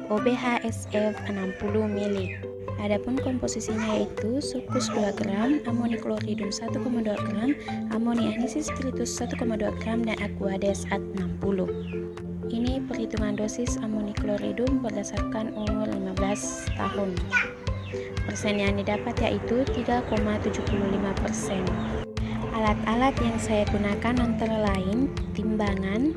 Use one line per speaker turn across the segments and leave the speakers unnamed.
OBHSF 60 ml. Adapun komposisinya yaitu sukus 2 gram, amonikloridum 1,2 gram, amonianisis spiritus 1,2 gram, dan aquades 60. Ini perhitungan dosis amonikloridum berdasarkan umur 15 tahun. Persen yang didapat yaitu 3,75%. Alat-alat yang saya gunakan antara lain timbangan,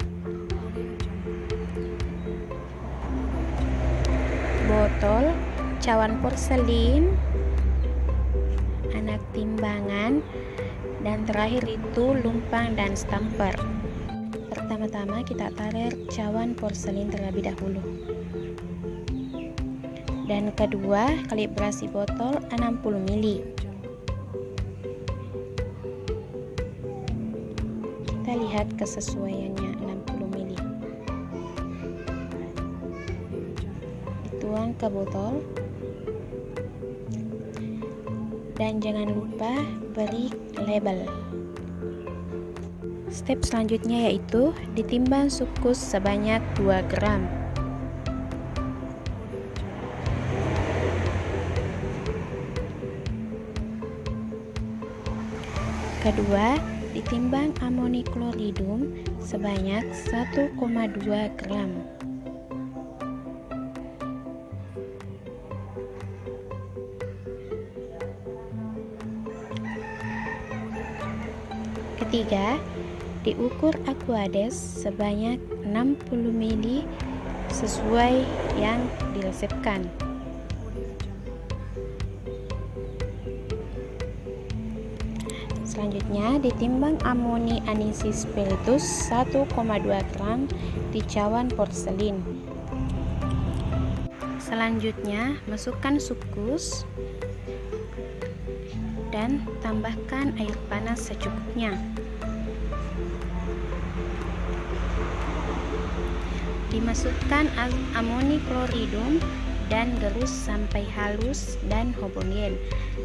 botol, cawan porselin, anak timbangan, dan terakhir itu lumpang dan stamper. Pertama-tama kita tarik cawan porselin terlebih dahulu. Dan kedua, kalibrasi botol 60 ml. Kita lihat kesesuaiannya 60 ml. Dituang ke botol. Dan jangan lupa beri label. Step selanjutnya yaitu ditimbang sukus sebanyak 2 gram. Kedua, ditimbang amonikloridum sebanyak 1,2 gram. Ketiga, diukur aquades sebanyak 60 ml sesuai yang diresepkan. Selanjutnya ditimbang amonianisis spiritus 1,2 gram di cawan porselin. Selanjutnya masukkan sukus dan tambahkan air panas secukupnya. Dimasukkan amonikloridum dan gerus sampai halus dan homogen.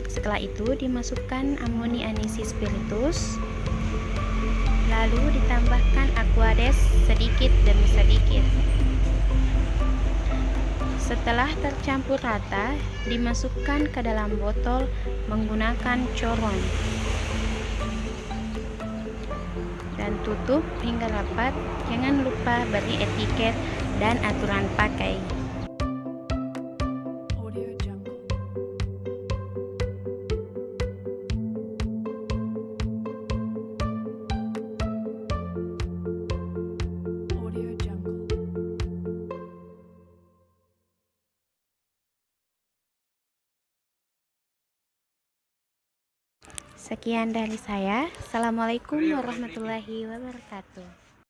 Setelah itu dimasukkan amonianisis spiritus, lalu ditambahkan aquades sedikit demi sedikit. Setelah tercampur rata, dimasukkan ke dalam botol menggunakan corong dan tutup hingga rapat. Jangan lupa beri etiket dan aturan pakai. Sekian dari saya. Assalamualaikum warahmatullahi wabarakatuh.